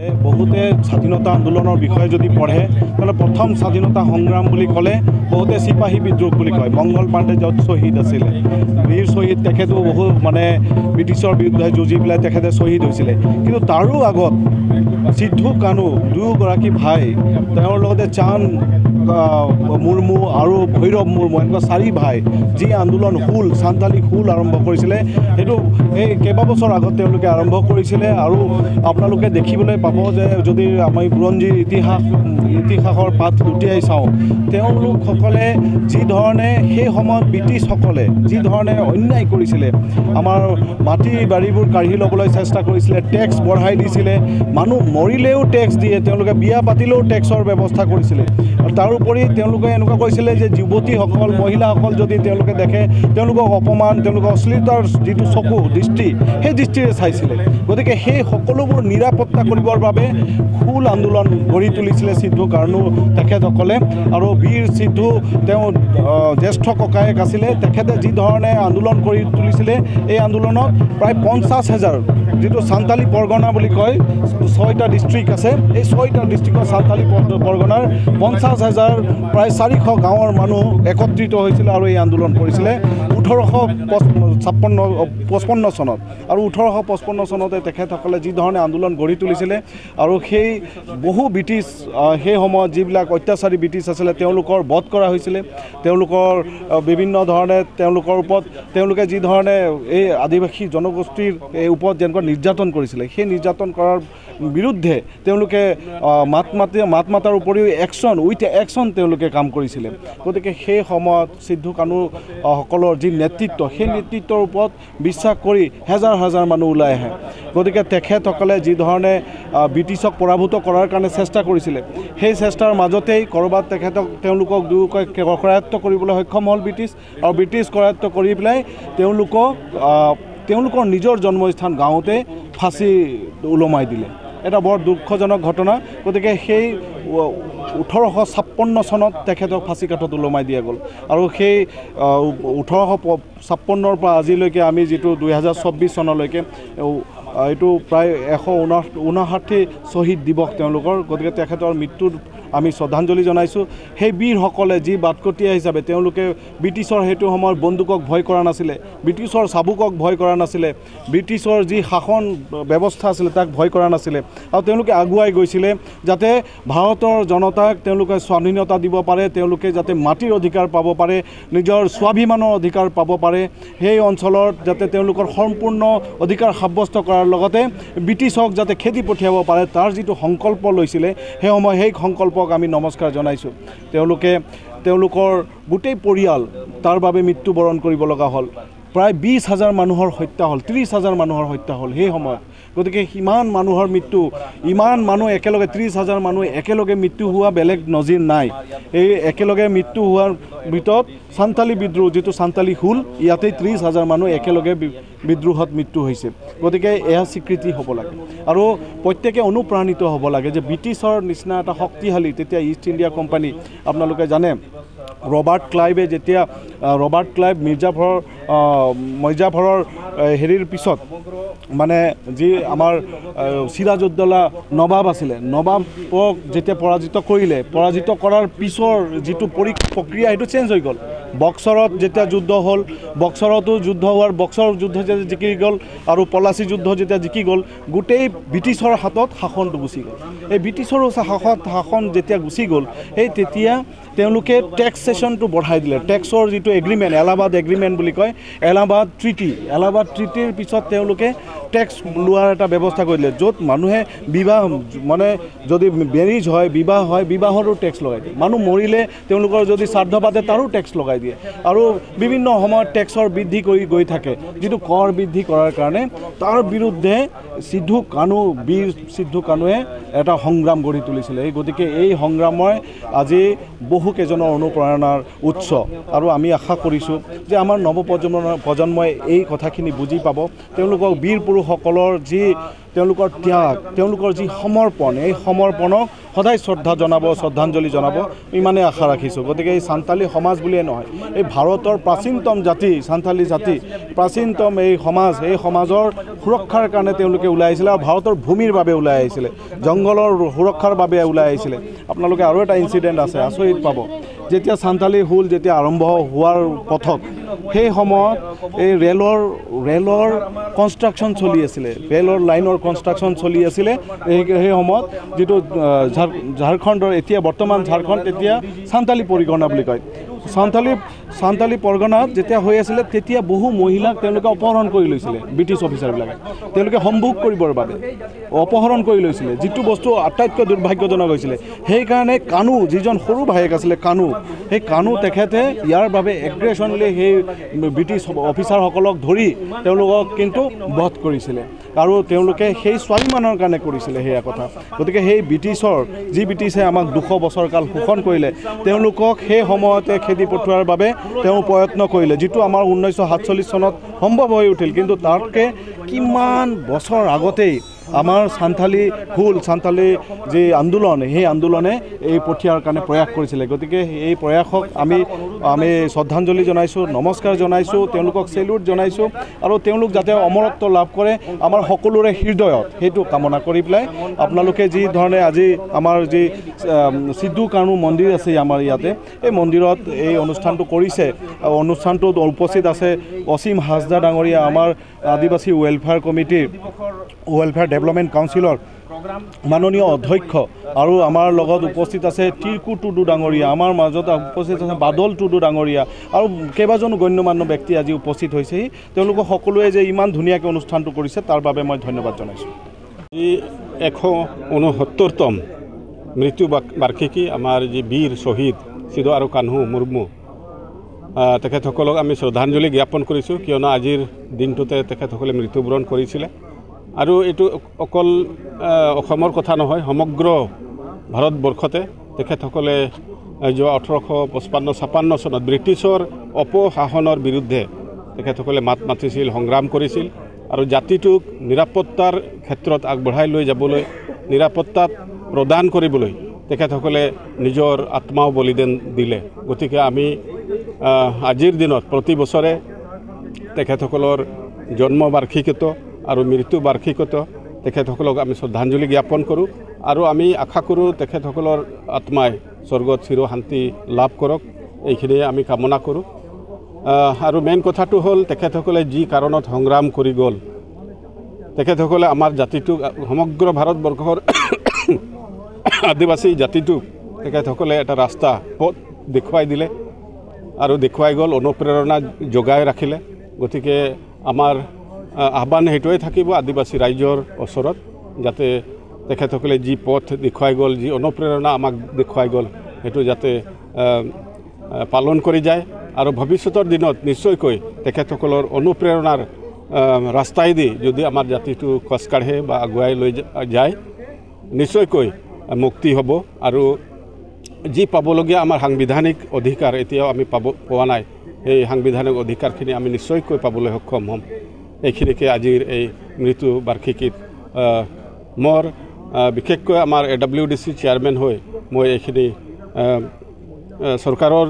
বহুতে স্বাধীনতা আন্দোলনৰ বিষয়ে যদি পঢ়ে তাহলে প্ৰথম স্বাধীনতা সংগ্ৰাম বুলি ক'লে বহুতে চিপাহী বিদ্ৰোহ বুলি কয়। মংগল পাণ্ডে য'ত শ্বহীদ আছিলে, বীৰ শ্বহীদ, তেখেতো বহু মানে ব্ৰিটিছৰ বিৰুদ্ধে যুঁজি পেলাই তেখেতে শ্বহীদ হৈছিলে। কিন্তু তাৰো আগত সিদ্ধু কানু দুয়োগৰাকী ভাই, তেওঁৰ লগতে চান্দ মুৰ্মু আৰু ভৈৰৱ মুৰ্মু, এনেকুৱা 4 ভাই যি আন্দোলন হুল সান্তালী হুল আৰম্ভ কৰিছিলে, সেইটো এই কেইবাবছৰ আগত তেওঁলোকে আৰম্ভ কৰিছিলে। আৰু আপোনালোকে দেখিবলৈ পাব যে যদি আমি বুৰঞ্জীৰ ইতিহাসৰ পাত লুটিয়াই চাওঁ, তেওঁলোকসকলে যি ধৰণে সেই সময়ত ব্ৰিটিছসকলে যি ধৰণে অন্যায় কৰিছিলে, আমাৰ মাটি বাৰীবোৰ কাঢ়ি ল'বলৈ চেষ্টা কৰিছিলে, টেক্স বঢ়াই দিছিলে, মানুহ মৰিলেও টেক্স দিয়ে, তেওঁলোকে বিয়া পাতিলেও টেক্সৰ ব্যৱস্থা কৰিছিলে। আৰু তাৰোপৰি তেওঁলোকে এনেকুৱা কৈছিলে যে যুৱতীসকল মহিলাসকল যদি তেওঁলোকে দেখে তেওঁলোকক অপমান, তেওঁলোকৰ অশ্লীলতাৰ যিটো চকু দৃষ্টি, সেই দৃষ্টিৰে চাইছিলে। গতিকে সেই সকলোবোৰ নিৰাপত্তা কৰিবৰ বাবে হুল আন্দোলন গঢ়ি তুলিছিলে সিদ্ধু কানু তেখেতসকলে। আৰু বীৰ সিদ্ধু তেওঁ জ্যেষ্ঠ ককায়েক আছিলে। তেখেতে যি ধৰণে আন্দোলন কৰি তুলিছিলে, এই আন্দোলনত প্ৰায় 50,000 যিটো সান্তালী পৰগনা বুলি কয়, 6টা ডিষ্ট্ৰিক্ট আছে, এই 6টা ডিষ্ট্ৰিক্টৰ সান্তালী পৰগনাৰ 50,000 প্ৰায় 400 গাঁৱৰ মানুহ একত্ৰিত হৈছিলে আৰু এই আন্দোলন কৰিছিলে 1855 চনত। আৰু 1855 চনতে তেখেতসকলে যি ধৰণে আন্দোলন গঢ়ি তুলিছিলে, আৰু সেই বহু ব্ৰিটিছ সেই সময়ত যিবিলাক অত্যাচাৰী ব্ৰিটিছ আছিলে তেওঁলোকৰ বধ কৰা হৈছিলে। তেওঁলোকৰ বিভিন্ন ধৰণে তেওঁলোকৰ ওপৰত তেওঁলোকে যি ধৰণে এই আদিবাসী জনগোষ্ঠীৰ ওপৰত যেনেকুৱা নিৰ্যাতন কৰিছিলে, সেই নিৰ্যাতন কৰাৰ বিৰুদ্ধে তেওঁলোকে মাত মাতাৰ উপৰিও উইথ একশ্যন তেওঁলোকে কাম কৰিছিলে। গতিকে সেই সময়ত সিদ্ধু কানু সকলৰ যি নেতৃত্ব, সেই নেতৃত্বৰ ওপৰত বিশ্বাস কৰি হাজাৰ হাজাৰ মানুহ ওলাই আহে। গতিকে তেখেতসকলে যি ধৰণে ব্ৰিটিছক পৰাভূত কৰাৰ কাৰণে চেষ্টা কৰিছিলে, সেই চেষ্টাৰ মাজতেই ক'ৰবাত তেওঁলোকক দুয়োকে কৰায়ত্ব কৰিবলৈ সক্ষম হ'ল ব্ৰিটিছ। আৰু ব্ৰিটিছ কৰায়ত্ব কৰি পেলাই তেওঁলোকৰ নিজৰ জন্মস্থান গাঁৱতে ফাঁচি ওলমাই দিলে। এটা বৰ দুঃখজনক ঘটনা। গতিকে সেই 1856 চনত তেখেতক ফাঁচি কাঠত ওলমাই দিয়া গ'ল। আৰু সেই 1856 পৰা আজিলৈকে আমি যিটো 2024 চনলৈকে এইটো প্ৰায় 159 শ্বহীদ দিৱস তেওঁলোকৰ। গতিকে তেখেতৰ মৃত্যুত আমি শ্ৰদ্ধাঞ্জলি জনাইছোঁ। সেই বীৰসকলে যি বাটকটীয়া হিচাপে তেওঁলোকে ব্ৰিটিছৰ সেইটো সময়ত বন্দুকক ভয় কৰা নাছিলে, ব্ৰিটিছৰ চাবুকক ভয় কৰা নাছিলে, ব্ৰিটিছৰ যি শাসন ব্যৱস্থা আছিলে তাক ভয় কৰা নাছিলে। আৰু তেওঁলোকে আগুৱাই গৈছিলে যাতে ভাৰতৰ জনতাক তেওঁলোকে স্বাধীনতা দিব পাৰে, তেওঁলোকে যাতে মাটিৰ অধিকাৰ পাব পাৰে, নিজৰ স্বাভিমানৰ অধিকাৰ পাব পাৰে, সেই অঞ্চলত যাতে তেওঁলোকৰ সম্পূৰ্ণ অধিকাৰ সাব্যস্ত কৰাৰ লগতে ব্ৰিটিছক যাতে খেদি পঠিয়াব পাৰে, তাৰ যিটো সংকল্প লৈছিলে সেই সংকল্পক আমি নমস্কাৰ জনাইছোঁ। তেওঁলোকৰ গোটেই পৰিয়াল তাৰ বাবে মৃত্যুবৰণ কৰিব লগা হ'ল। প্ৰায় 20,000 মানুহৰ হত্যা হ'ল, 30,000 মানুহৰ হত্যা হ'ল সেই সময়ত। গতিকে ইমান মানুহৰ মৃত্যু, ইমান মানুহ একেলগে 30,000 মানুহ একেলগে মৃত্যু হোৱা বেলেগ নজিৰ নাই। এই একেলগে মৃত্যু হোৱাৰ ভিতৰত সান্তালী বিদ্ৰোহ যিটো সান্তালী হুল, ইয়াতেই 30,000 মানুহ একেলগে বিদ্ৰোহত মৃত্যু হৈছে। গতিকে এয়া স্বীকৃতি হ'ব লাগে আৰু প্ৰত্যেকে অনুপ্ৰাণিত হ'ব লাগে যে ব্ৰিটিছৰ নিচিনা এটা শক্তিশালী, তেতিয়া ইষ্ট ইণ্ডিয়া কোম্পানী আপোনালোকে জানে, ৰবাৰ্ট ক্লাইভ মিৰ্জাফৰৰ হেৰিৰ পিছত মানে যি আমাৰ চিৰাজউদ্দৌলা নবাব আছিলে, নবাবক যেতিয়া পৰাজিত কৰাৰ পিছৰ যিটো প্ৰক্ৰিয়া সেইটো চেঞ্জ হৈ গ'ল। বক্সৰত যেতিয়া যুদ্ধ হ'ল, বক্সৰতো যুদ্ধ হোৱাৰ বক্সৰ যুদ্ধ যেতিয়া জিকি গ'ল আৰু পলাচী যুদ্ধ যেতিয়া জিকি গ'ল, গোটেই ব্ৰিটিছৰ হাতত শাসনটো গুচি গ'ল। এই ব্ৰিটিছৰো শাসন যেতিয়া গুচি গ'ল, সেই তেতিয়া তেওঁলোকে টেক্সেশ্যনটো বঢ়াই দিলে। টেক্সৰ যিটো এগ্ৰিমেণ্ট, এলাহাবাদ এগ্ৰিমেণ্ট বুলি কয়, এলাহাবাদ ট্ৰিটিৰ পিছত তেওঁলোকে টেক্স লোৱাৰ এটা ব্যৱস্থা কৰি দিলে, য'ত মানুহে বিবাহ মানে যদি মেৰিজ হয়, বিবাহ হয়, বিবাহৰো টেক্স লগাই দিয়ে। মানুহ মৰিলে তেওঁলোকৰ যদি শ্ৰাদ্ধ পাতে তাৰো টেক্স লগাই দিয়ে। আৰু বিভিন্ন সময়ত টেক্সৰ বৃদ্ধি কৰি গৈ থাকে, যিটো কৰ বৃদ্ধি কৰাৰ কাৰণে তাৰ বিৰুদ্ধে বীৰ সিদ্ধু কানুৱে এটা সংগ্ৰাম গঢ়ি তুলিছিলে। গতিকে এই সংগ্ৰামই আজি বহুকেইজনৰ অনুপ্ৰেৰণাৰ উৎস। আৰু আমি আশা কৰিছোঁ যে আমাৰ নৱপ্ৰজন্মই এই কথাখিনি বুজি পাব তেওঁলোকক বীৰ পুৰুষসকলৰ যি তেওঁলোকৰ ত্যাগ তেওঁলোকৰ যি সমৰ্পণ এই সমৰ্পণক সদায় শ্ৰদ্ধা জনাব শ্ৰদ্ধাঞ্জলি জনাব ইমানে আশা ৰাখিছোঁ গতিকে এই সান্তালী সমাজ বুলিয়ে নহয় এই ভাৰতৰ প্ৰাচীনতম জাতি সান্তালী জাতি প্ৰাচীনতম এই সমাজৰ সুৰক্ষাৰ কাৰণে তেওঁলোকে ওলাই আহিছিলে আৰু ভাৰতৰ ভূমিৰ বাবে ওলাই আহিছিলে জংঘলৰ সুৰক্ষাৰ বাবে ওলাই আহিছিলে আপোনালোকে আৰু এটা ইনচিডেণ্ট আছে আচৰিত পাব যেতিয়া সান্তালী হুল যেতিয়া আৰম্ভ হোৱাৰ পথত সেই সময়ত এই ৰেলৰ কনষ্ট্ৰাকশ্যন চলি আছিলে ৰেলৰ লাইনৰ কনষ্ট্ৰাকশ্যন চলি আছিলে সেই সময়ত যিটো ঝাৰখণ্ডৰ এতিয়া বৰ্তমান ঝাৰখণ্ড তেতিয়া সান্তালী পৰিগণা বুলি কয় সান্তালী পৰগনাত যেতিয়া হৈ আছিলে তেতিয়া বহু মহিলাক তেওঁলোকে অপহৰণ কৰি লৈছিলে ব্ৰিটিছ অফিচাৰবিলাকে তেওঁলোকে সম্ভোগ কৰিবৰ বাবে অপহৰণ কৰি লৈছিলে যিটো বস্তু আটাইতকৈ দুৰ্ভাগ্যজনক হৈছিলে সেইকাৰণে কানু যিজন সৰু ভায়েক আছিলে সেই কানু তেখেতে ইয়াৰ বাবে এগ্ৰেছনলি সেই ব্ৰিটিছ অফিচাৰসকলক ধৰি তেওঁলোকক কিন্তু বধ কৰিছিলে আৰু তেওঁলোকে সেই ছোৱালীমানৰ কাৰণে কৰিছিলে সেয়া কথা গতিকে সেই ব্ৰিটিছে আমাক 200 বছৰ কাল শোষণ কৰিলে তেওঁলোকক সেই সময়তে খেদি পঠোৱাৰ বাবে তেওঁ প্ৰয়ত্ন কৰিলে যিটো আমাৰ 1947 চনত সম্ভৱ হৈ উঠিল কিন্তু তাতকৈ কিমান বছৰ আগতেই আমাৰ সান্তালী যি আন্দোলন সেই আন্দোলনে এই পঠিয়াৰ কাৰণে প্ৰয়াস কৰিছিলে গতিকে এই প্ৰয়াসক আমি শ্ৰদ্ধাঞ্জলি জনাইছোঁ নমস্কাৰ জনাইছোঁ তেওঁলোকক চেলুট জনাইছোঁ আৰু তেওঁলোক যাতে অমৰত্ব লাভ কৰে আমাৰ সকলোৰে হৃদয়ত সেইটো কামনা কৰি পেলাই আপোনালোকে যি ধৰণে আজি আমাৰ যি সিদ্ধু কানু মন্দিৰ আছে আমাৰ ইয়াতে এই মন্দিৰত এই অনুষ্ঠানটো কৰিছে আৰু অনুষ্ঠানটোত উপস্থিত আছে অসীম হাজদা ডাঙৰীয়া আমাৰ আদিবাসী ৱেলফেয়াৰ কমিটিৰ ৱেলফেয়াৰ ডেভেলপমেণ্ট কাউন্সিলৰ মাননীয় অধ্যক্ষ আৰু আমাৰ লগত উপস্থিত আছে টিৰকু টুডু ডাঙৰীয়া আমাৰ মাজত উপস্থিত আছে বাদল টুডু ডাঙৰীয়া আৰু কেইবাজনো গণ্যমান্য ব্যক্তি আজি উপস্থিত হৈছেহি তেওঁলোকক সকলোৱে যে ইমান ধুনীয়াকৈ অনুষ্ঠানটো কৰিছে তাৰ বাবে মই ধন্যবাদ জনাইছোঁ 169তম মৃত্যু বাৰ্ষিকী আমাৰ যি বীৰ শ্বহীদ সিদ্ধু আৰু কানহু মুৰ্মু তেখেতসকলক আমি শ্ৰদ্ধাঞ্জলি জ্ঞাপন কৰিছোঁ কিয়নো আজিৰ দিনটোতে তেখেতসকলে মৃত্যুবৰণ কৰিছিলে আৰু এইটো অকল অসমৰ কথা নহয় সমগ্ৰ ভাৰতবৰ্ষতে তেখেতসকলে যোৱা 1855-56 চনত ব্ৰিটিছৰ অপশাসনৰ বিৰুদ্ধে তেখেতসকলে মাত মাতিছিল সংগ্ৰাম কৰিছিল আৰু জাতিটোক নিৰাপত্তাৰ ক্ষেত্ৰত আগবঢ়াই লৈ যাবলৈ নিৰাপত্তা প্ৰদান কৰিবলৈ তেখেতসকলে নিজৰ আত্মাও বলিদান দিলে গতিকে আমি আজিৰ দিনত প্ৰতি বছৰে তেখেতসকলৰ জন্ম বাৰ্ষিকীত আৰু মৃত্যু বাৰ্ষিকীত তেখেতসকলক আমি শ্ৰদ্ধাঞ্জলি জ্ঞাপন কৰোঁ আৰু আমি আশা কৰোঁ তেখেতসকলৰ আত্মাই স্বৰ্গত চিৰ শান্তি লাভ কৰক এইখিনিয়ে আমি কামনা কৰোঁ আৰু মেইন কথাটো হ'ল তেখেতসকলে যি কাৰণত সংগ্ৰাম কৰি গ'ল তেখেতসকলে আমাৰ জাতিটোক সমগ্ৰ ভাৰতবৰ্ষৰ আদিবাসী জাতিটোক তেখেতসকলে এটা ৰাস্তা পথ দেখুৱাই দিলে আৰু দেখুৱাই গ'ল অনুপ্ৰেৰণা যোগাই ৰাখিলে গতিকে আমাৰ আহ্বান সেইটোৱে থাকিব আদিবাসী ৰাইজৰ ওচৰত যাতে তেখেতসকলে যি পথ দেখুৱাই গ'ল যি অনুপ্ৰেৰণা আমাক দেখুৱাই গ'ল সেইটো যাতে পালন কৰি যায় আৰু ভৱিষ্যতৰ দিনত নিশ্চয়কৈ তেখেতসকলৰ অনুপ্ৰেৰণাৰ ৰাস্তাইদি যদি আমাৰ জাতিটো খোজ কাঢ়ে বা আগুৱাই লৈ যায় নিশ্চয়কৈ মুক্তি হ'ব আৰু যি পাবলগীয়া আমাৰ সাংবিধানিক অধিকাৰ এতিয়াও আমি পোৱা নাই সেই সাংবিধানিক অধিকাৰখিনি আমি নিশ্চয়কৈ পাবলৈ সক্ষম হ'ম এইখিনিকে আজিৰ এই মৃত্যু বাৰ্ষিকীত মোৰ বিশেষকৈ আমাৰ AWDC চেয়াৰমেন হৈ মই এইখিনি চৰকাৰৰ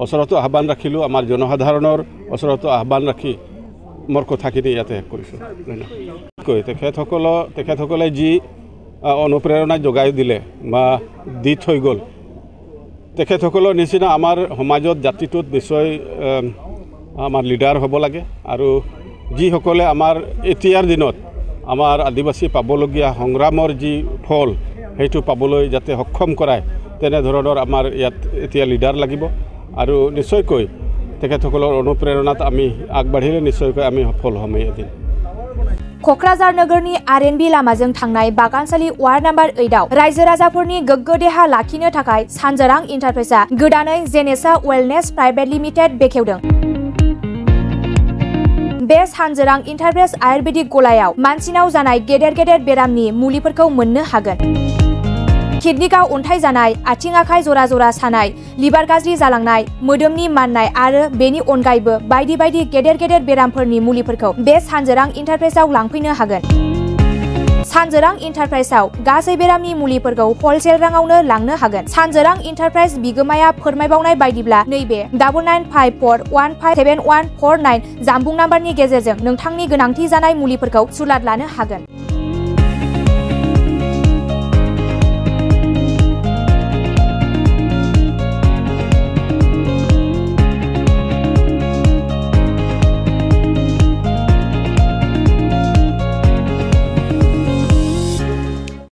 ওচৰতো আহ্বান ৰাখিলোঁ আমাৰ জনসাধাৰণৰ ওচৰতো আহ্বান ৰাখি মোৰ কথাখিনি ইয়াতে শেষ কৰিছোঁ তেখেতসকলে যি অনুপ্ৰেৰণা যোগাই দিলে বা দি থৈ গ'ল তেখেতসকলৰ নিচিনা আমাৰ সমাজত জাতিটোত নিশ্চয় আমাৰ লিডাৰ হ'ব লাগে আৰু যিসকলে আমাৰ এতিয়াৰ দিনত আমাৰ আদিবাসী পাবলগীয়া সংগ্ৰামৰ যি ফল সেইটো পাবলৈ যাতে সক্ষম কৰায় তেনেধৰণৰ আমাৰ ইয়াত এতিয়া লিডাৰ লাগিব আৰু নিশ্চয়কৈ তেখেতসকলৰ অনুপ্ৰেৰণাত আমি আগবাঢ়িলে নিশ্চয়কৈ আমি সফল হ'ম এদিন क'क्राझार नोगोरनि RNB लामाजों थांनाय बागानसालि वार्ड नम्बर 8 आव रायजो राजाफोरनि गोग्गो देहा लाखिनो थाखाय सानजोरां इन्टारप्राइजआ गोदानै जेनेसा वेलनेस प्राइवेट लिमिटेड बेखेवदों। बे सानजोरां इन्टारप्राइज आयुर्वेदिक गलायाव मानसिनाव जानाय गेदेर गेदेर बेरामनि मुलिफोरखौ मोननो हागोन। किडनिकाव अन्थाइ जानाय, आथिं आखाइ जरा जरा सानाय, लिभार गाज्रि जालांनाय, मोदोमनि माननाय आरो बेनि अनगायैबो बायदि बायदि गेदेर गेदेर बेरामफोरनि मुलिफोरखौ बे सानजोरां इन्टारप्राइजआव लांफैनो हागोन। सानजोरां इन्टारप्राइजआव गासै बेरामनि मुलिफोरखौ हलसेल राङावनो लांनो हागोन। सानजोरां इन्टारप्राइज बिगोमाया फोरमायबावनाय बायदिब्ला नैबे 9954157149 जानबुं नाम्बारनि गेजेरजों नोंथांनि गोनांथि जानाय मुलिफोरखौ सुलाद लानो हागोन।